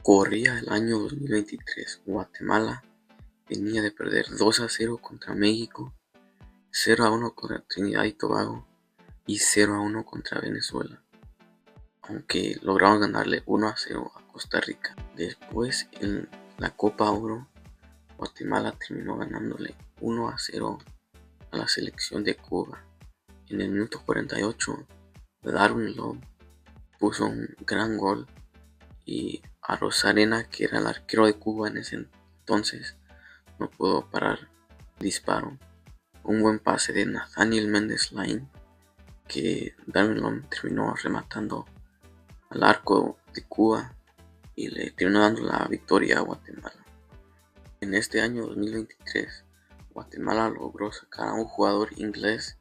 Corría el año 2023. Guatemala venía de perder 2-0 contra México, 0-1 contra Trinidad y Tobago y 0-1 contra Venezuela, aunque lograron ganarle 1-0 a Costa Rica. Después, en la Copa Oro, Guatemala terminó ganándole 1-0 a la selección de Cuba. En el minuto 48, Darwin Love puso un gran gol y a Rosarena, que era el arquero de Cuba en ese entonces, no pudo parar el disparo. Un buen pase de Nathaniel Méndez Lain, que Darwin Love terminó rematando al arco de Cuba y le terminó dando la victoria a Guatemala. En este año 2023, Guatemala logró sacar a un jugador inglés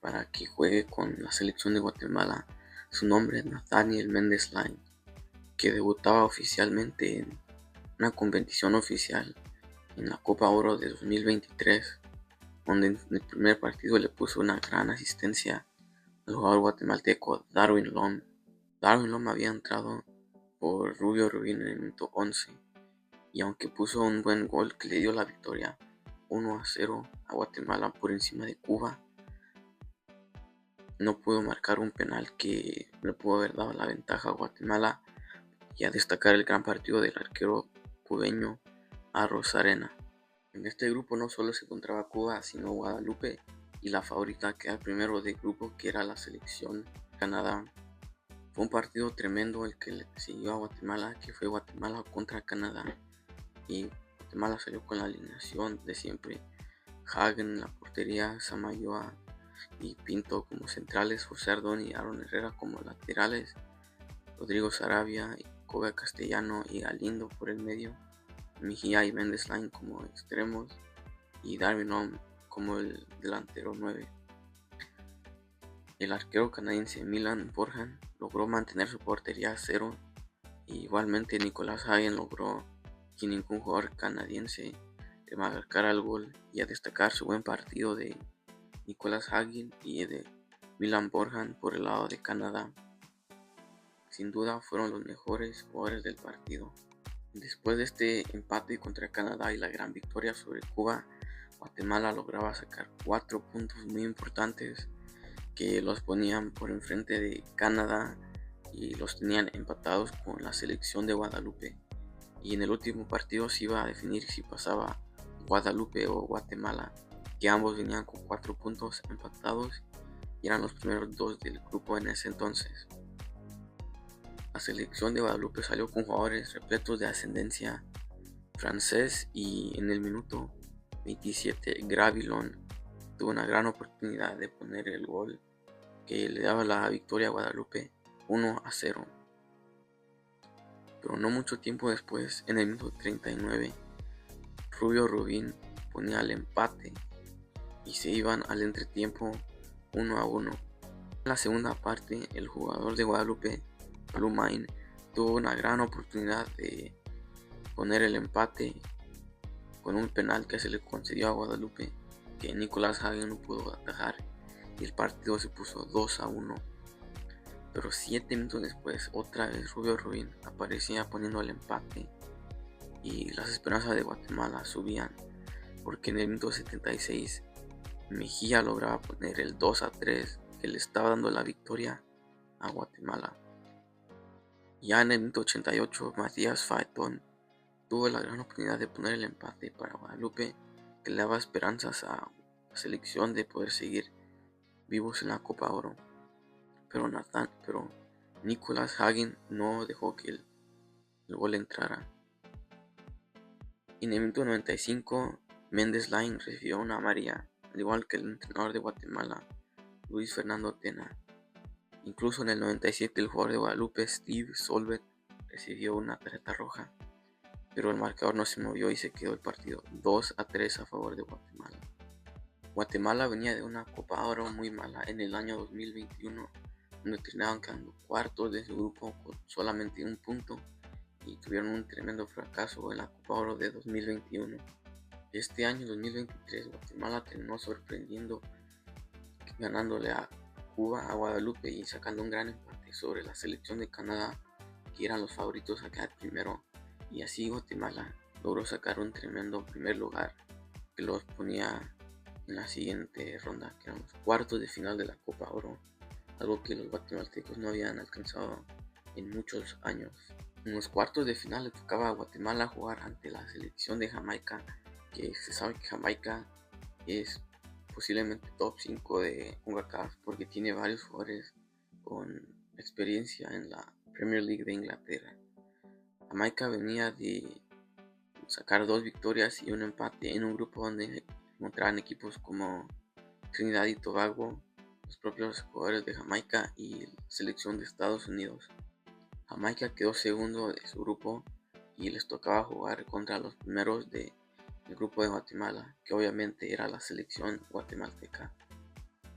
para que juegue con la selección de Guatemala. Su nombre es Nathaniel Méndez Lain, que debutaba oficialmente en una competición oficial en la Copa Oro de 2023, donde en el primer partido le puso una gran asistencia al jugador guatemalteco Darwin Lom. Darwin Lom había entrado por Rubio Rubín en el minuto 11, y aunque puso un buen gol que le dio la victoria 1-0 a Guatemala por encima de Cuba, no pudo marcar un penal que le pudo haber dado la ventaja a Guatemala, y a destacar el gran partido del arquero cubeño a Rosarena. En este grupo no solo se encontraba Cuba, sino Guadalupe y la favorita a quedar primero del grupo, que era la selección Canadá. Fue un partido tremendo el que le siguió a Guatemala, que fue Guatemala contra Canadá, y Guatemala salió con la alineación de siempre: Hagen en la portería, Samayoa y Pinto como centrales, José Ardón y Aaron Herrera como laterales, Rodrigo Sarabia, Kobe Castellano y Galindo por el medio, Mejía y Méndez Lain como extremos y Darwin Lom como el delantero 9. El arquero canadiense Milan Borjan logró mantener su portería a 0, y igualmente Nicolás Hagen logró que ningún jugador canadiense le marcara el gol, y a destacar su buen partido de Nicolás Hagen y de Milan Borjan por el lado de Canadá. Sin duda fueron los mejores jugadores del partido. Después de este empate contra Canadá y la gran victoria sobre Cuba, Guatemala lograba sacar 4 puntos muy importantes que los ponían por enfrente de Canadá y los tenían empatados con la selección de Guadalupe. Y en el último partido se iba a definir si pasaba Guadalupe o Guatemala, que ambos venían con 4 puntos empatados y eran los primeros 2 del grupo en ese entonces. La selección de Guadalupe salió con jugadores repletos de ascendencia francés, y en el minuto 27 Gravilon tuvo una gran oportunidad de poner el gol que le daba la victoria a Guadalupe 1-0. Pero no mucho tiempo después, en el minuto 39, Rubio Rubín ponía el empate y se iban al entretiempo 1-1. En la segunda parte, el jugador de Guadalupe, Blue Mine, tuvo una gran oportunidad de poner el empate con un penal que se le concedió a Guadalupe, que Nicolás Hagen no pudo atajar, y el partido se puso 2-1. Pero 7 minutos después, otra vez Rubio Rubín aparecía poniendo el empate, y las esperanzas de Guatemala subían, porque en el minuto 76 Mejía lograba poner el 2-3 que le estaba dando la victoria a Guatemala. Ya en el minuto 88, Matías Faetón tuvo la gran oportunidad de poner el empate para Guadalupe, que le daba esperanzas a la selección de poder seguir vivos en la Copa Oro. Pero Nicolás Hagen no dejó que el gol entrara. En el minuto 95, Méndez Lain recibió una amarilla, al igual que el entrenador de Guatemala, Luis Fernando Tena. Incluso en el 97, el jugador de Guadalupe, Steve Solbet, recibió una tarjeta roja, pero el marcador no se movió y se quedó el partido 2-3 a favor de Guatemala. Guatemala venía de una Copa Oro muy mala en el año 2021, donde terminaban quedando cuartos de su grupo con solamente un punto, y tuvieron un tremendo fracaso en la Copa Oro de 2021. Este año 2023, Guatemala terminó sorprendiendo, ganándole a Cuba, a Guadalupe, y sacando un gran empate sobre la selección de Canadá, que eran los favoritos a quedar primero y así Guatemala logró sacar un tremendo primer lugar que los ponía en la siguiente ronda, que eran los cuartos de final de la Copa Oro, algo que los guatemaltecos no habían alcanzado en muchos años. En los cuartos de final le tocaba a Guatemala jugar ante la selección de Jamaica, que se sabe que Jamaica es posiblemente top 5 de CONCACAF porque tiene varios jugadores con experiencia en la Premier League de Inglaterra. Jamaica venía de sacar 2 victorias y un empate en un grupo donde encontraban equipos como Trinidad y Tobago, los propios jugadores de Jamaica y la selección de Estados Unidos. Jamaica quedó segundo de su grupo y les tocaba jugar contra los primeros del grupo de Guatemala, que obviamente era la selección guatemalteca.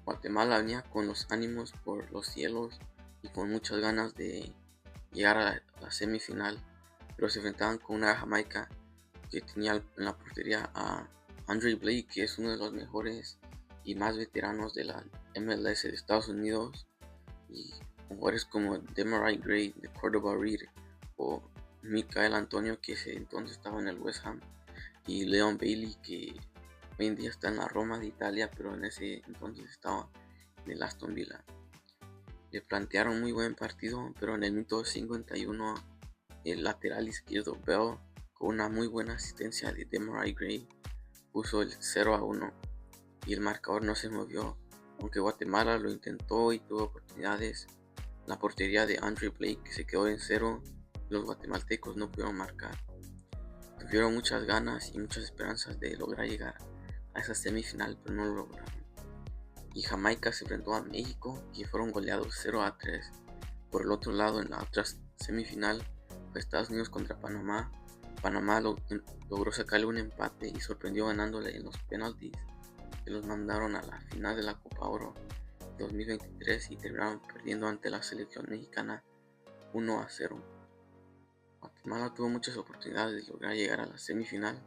Guatemala venía con los ánimos por los cielos y con muchas ganas de llegar a la semifinal, pero se enfrentaban con una Jamaica que tenía en la portería a Andre Blake, que es uno de los mejores y más veteranos de la MLS de Estados Unidos, y jugadores como Demarai Gray de Córdoba Reed o Michael Antonio, que entonces estaba en el West Ham, y Leon Bailey, que hoy en día está en la Roma de Italia, pero en ese entonces estaba en el Aston Villa. Le plantearon muy buen partido, pero en el minuto 51 el lateral izquierdo Bell, con una muy buena asistencia de Demarai Gray, puso el 0-1 y el marcador no se movió. Aunque Guatemala lo intentó y tuvo oportunidades, la portería de Andre Blake se quedó en 0 y los guatemaltecos no pudieron marcar. Tuvieron muchas ganas y muchas esperanzas de lograr llegar a esa semifinal, pero no lo lograron. Y Jamaica se enfrentó a México y fueron goleados 0-3. Por el otro lado, en la otra semifinal fue Estados Unidos contra Panamá. Panamá logró sacarle un empate y sorprendió ganándole en los penaltis, que los mandaron a la final de la Copa Oro 2023 y terminaron perdiendo ante la selección mexicana 1-0. Guatemala tuvo muchas oportunidades de lograr llegar a la semifinal,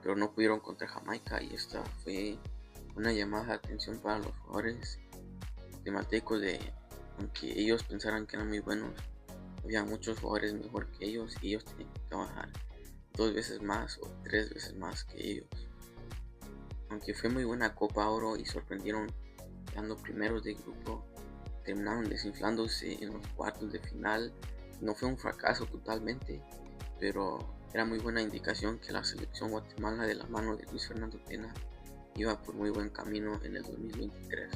pero no pudieron contra Jamaica, y esta fue una llamada de atención para los jugadores guatemaltecos aunque ellos pensaran que eran muy buenos, había muchos jugadores mejor que ellos y ellos tenían que trabajar 2 veces más o 3 veces más que ellos. Aunque fue muy buena Copa Oro y sorprendieron quedando primeros de grupo, terminaron desinflándose en los cuartos de final. No fue un fracaso totalmente, pero era muy buena indicación que la selección Guatemala, de la mano de Luis Fernando Tena, iba por muy buen camino en el 2023.